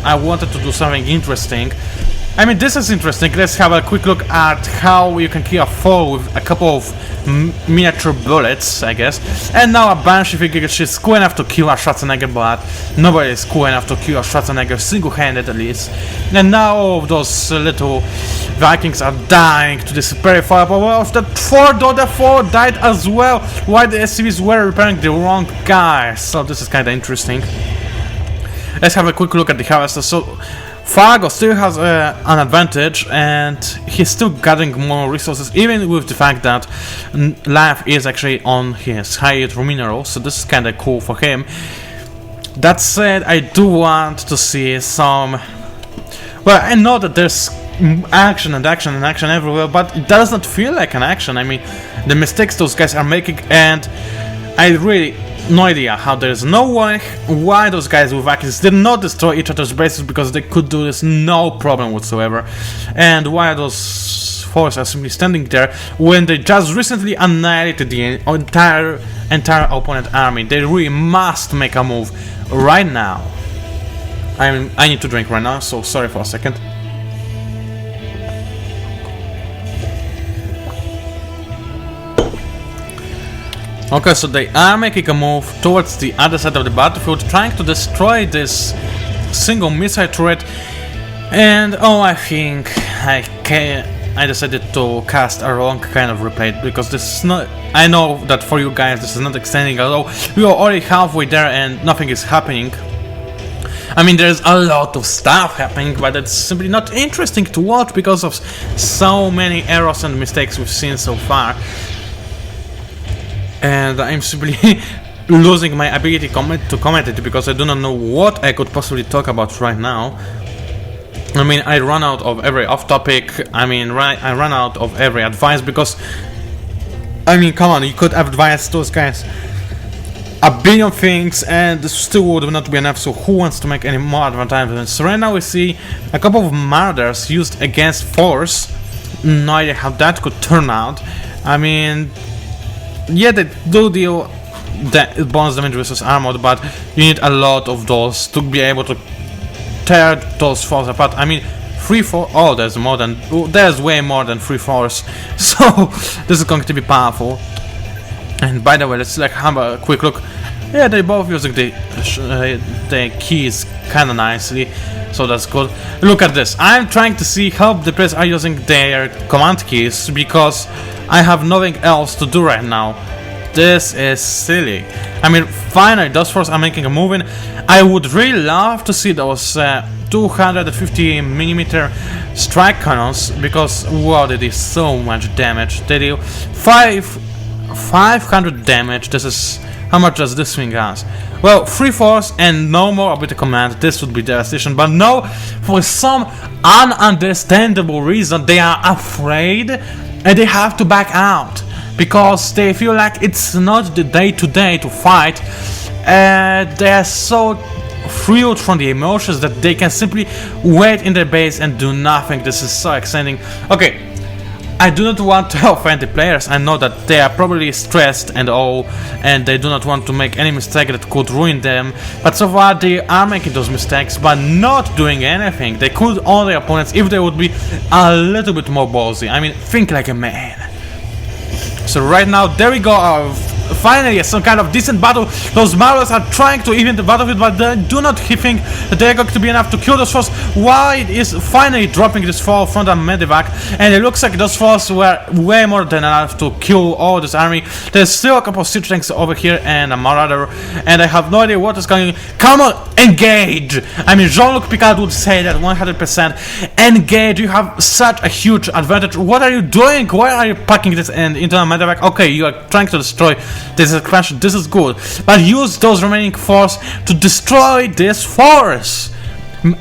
I wanted to do something interesting. I mean, this is interesting. Let's have a quick look at how you can kill a foe with a couple of miniature bullets, I guess. And now a Banshee figure, she's cool enough to kill a Schwarzenegger, but nobody is cool enough to kill a Schwarzenegger single-handed, at least. And now all of those little Vikings are dying to this very firepower of the Ford, though the Ford died as well, while the SCVs were repairing the wrong guy. So this is kinda interesting. Let's have a quick look at the harvester. So Fargo still has an advantage, and he's still getting more resources, even with the fact that life is actually on his high minerals, so this is kinda cool for him. That said, I do want to see some... Well, I know that there's action and action and action everywhere, but it does not feel like an action. I mean, the mistakes those guys are making, and I really... no idea how there's no way why those guys with Vikings did not destroy each other's bases, because they could do this no problem whatsoever, and why those forces are simply standing there when they just recently annihilated the entire opponent army. They really must make a move right now. I need to drink right now, so sorry for a second. Okay, so they are making a move towards the other side of the battlefield, trying to destroy this single missile turret. And oh, I think I decided to cast a wrong kind of replay, because this is not... I know that for you guys this is not extending at all. We are already halfway there and nothing is happening. I mean, there's a lot of stuff happening, but it's simply not interesting to watch because of so many errors and mistakes we've seen so far. And I'm simply losing my ability to comment it, because I do not know what I could possibly talk about right now. I mean, I run out of every off-topic, I run out of every advice, because... I mean, come on, you could advise those guys a billion things, and this still would not be enough, so who wants to make any more advertisements? So right now we see a couple of murders used against force. No idea how that could turn out. I mean... yeah, they do deal bonus damage versus armored, but you need a lot of those to be able to tear those foes apart. I mean, 3-4... oh, there's way more than 3-4s, so this is going to be powerful. And by the way, let's have a quick look. Yeah, they both using the keys kinda nicely, so that's good. Look at this. I'm trying to see how the players are using their command keys, because I have nothing else to do right now. This is silly. I mean, finally, those forces are making a move in. I would really love to see those 250mm strike cannons, because, wow, they do so much damage. They do 500 damage. This is... how much does this thing has? Well, 3-4s and no more ability command. This would be devastation, but no, for some ununderstandable reason, they are afraid and they have to back out, because they feel like it's not the day-to-day to fight. They are so thrilled from the emotions that they can simply wait in their base and do nothing. This is so exciting. Okay, I do not want to offend the players. I know that they are probably stressed and all, and they do not want to make any mistake that could ruin them, but so far they are making those mistakes but not doing anything. They could own their opponents if they would be a little bit more ballsy. I mean, think like a man. So right now, there we go. Finally, some kind of decent battle. Those Marvels are trying to even the battlefield, but they do not think that they're going to be enough to kill those forces. Why is finally dropping this fall from the Medivac, and it looks like those forces were way more than enough to kill all this army. There's still a couple of siege tanks over here and a Marauder, and I have no idea what is going on. Come on, engage! I mean, Jean-Luc Picard would say that 100%. Engage, you have such a huge advantage. What are you doing? Why are you packing this into a Medivac? Okay, you are trying to destroy. This is a crash, this is good, but use those remaining force to destroy this force.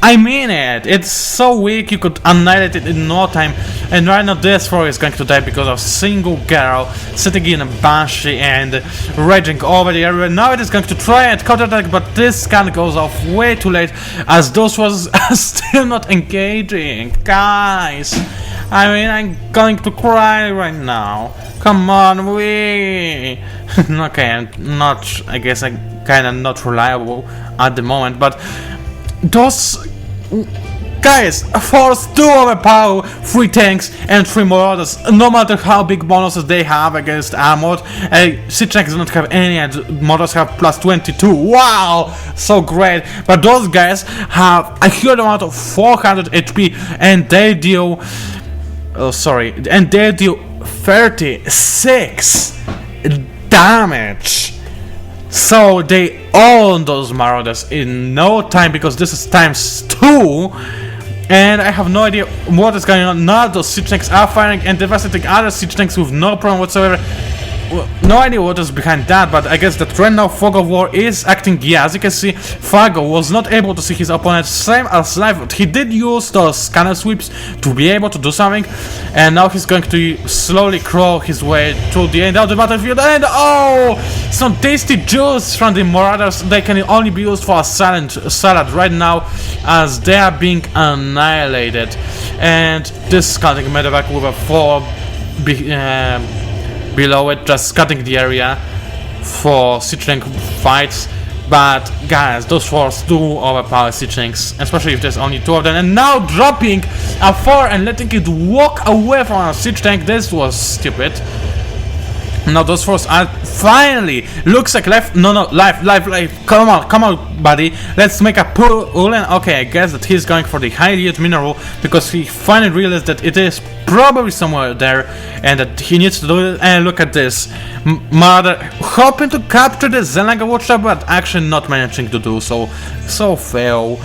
I mean it, it's so weak you could annihilate it in no time, and right now this force is going to die because of a single girl sitting in a Banshee and raging over the area. Now it is going to try and counterattack, but this gun goes off way too late, as those forces are still not engaging. Guys, I mean, I'm going to cry right now. Come on, we. Okay, I'm not. I guess I'm kind of not reliable at the moment, but those Guys, force 2 overpower 3 tanks and 3 marauders, no matter how big bonuses they have against armored. Siege tanks do not have any and marauders have plus 22. Wow, so great. But those guys have a huge amount of 400 HP and they deal 36 damage. So they own those marauders in no time, because this is times 2. And I have no idea what is going on. Now those siege tanks are firing and devastating other siege tanks with no problem whatsoever. Well, no idea what is behind that, but I guess that right now Fog of War is acting. Yeah, as you can see, Fargo was not able to see his opponent, same as Live, but he did use those scanner sweeps to be able to do something, and now he's going to slowly crawl his way to the end of the battlefield, and oh, some tasty juice from the Marauders. They can only be used for a salad right now, as they are being annihilated, and this cutting medevac with a 4 below it, just cutting the area for siege tank fights. But guys, those 4s do overpower siege tanks, especially if there's only 2 of them. And now dropping a 4 and letting it walk away from a siege tank. This was stupid. Now those 4s are finally, looks like life. Come on, buddy. Let's make a pull. And okay, I guess that he's going for the high yield mineral, because he finally realized that it is probably somewhere there and that he needs to do it. And look at this, Mother hoping to capture the Zenlaga Watchtower, but actually not managing to do so. So fail.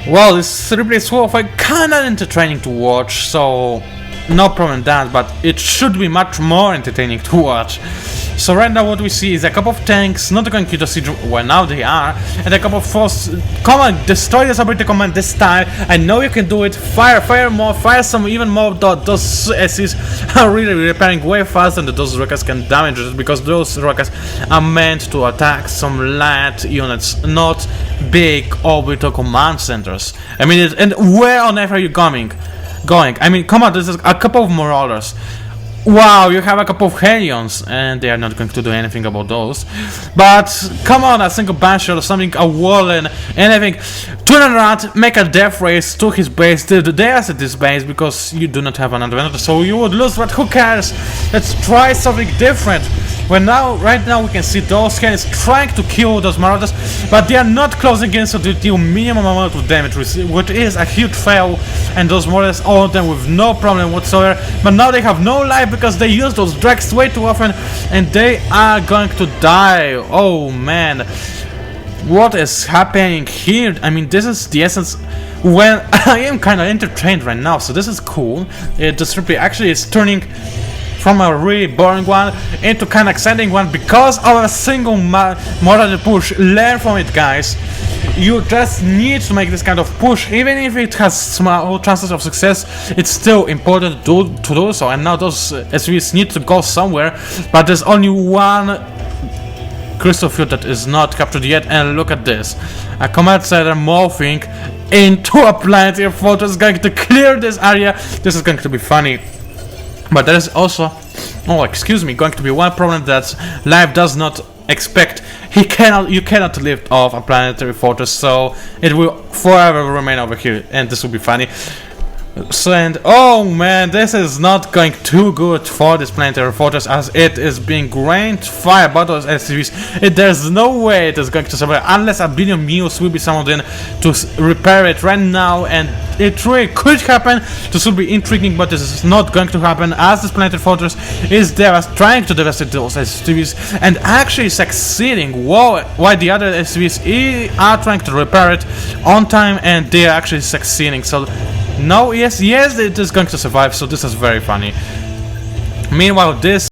Well, this replay is kinda entertaining to watch, so no problem with that, but it should be much more entertaining to watch. So right now what we see is a couple of tanks not going to the siege, well now they are, and a couple of forces. Come on, destroy the Sabrita command this time. I know you can do it. Fire more, fire some even more. Those SCs are really repairing way faster than those rockets can damage it, because those rockets are meant to attack some light units, not big orbital command centers. I mean, and where on earth are you going? I mean, come on, this is a couple of Marauders. Wow, you have a couple of Helions, and they are not going to do anything about those. But come on, a single Banshee or something, a Wallen, anything. Turn around, make a death race to his base. They are at this base because you do not have an advantage, so you would lose, but who cares? Let's try something different. Well, right now we can see those Helions trying to kill those Marauders, but they are not closing in, so they deal minimum amount of damage, which is a huge fail, and those Marauders own them with no problem whatsoever. But now they have no life because they use those Drags way too often, and they are going to die. Oh man, what is happening here? I mean, this is the essence. Well, I am kind of entertained right now, so this is cool. This replay actually is turning from a really boring one into kind of exciting one because of a single Marauder push. Learn from it, guys. You just need to make this kind of push, even if it has small chances of success. It's still important to do so. And now those SVs need to go somewhere, but there's only one crystal field that is not captured yet. And look at this, a command center morphing into a planetary fortress, going to clear this area. This is going to be funny. But there is also, going to be one problem that Live does not expect. You cannot lift off a planetary fortress, so it will forever remain over here, and this will be funny. So, and oh man, this is not going too good for this planetary fortress, as it is being rained fire by those SCVs. There's no way it is going to survive unless a billion mules will be summoned in to repair it right now, and it really could happen. This will be intriguing, but this is not going to happen, as this planetary fortress is there trying to devastate those SCVs and actually succeeding, while the other SCVs are trying to repair it on time, and they are actually succeeding. So no, yes, it is going to survive, so this is very funny. Meanwhile, this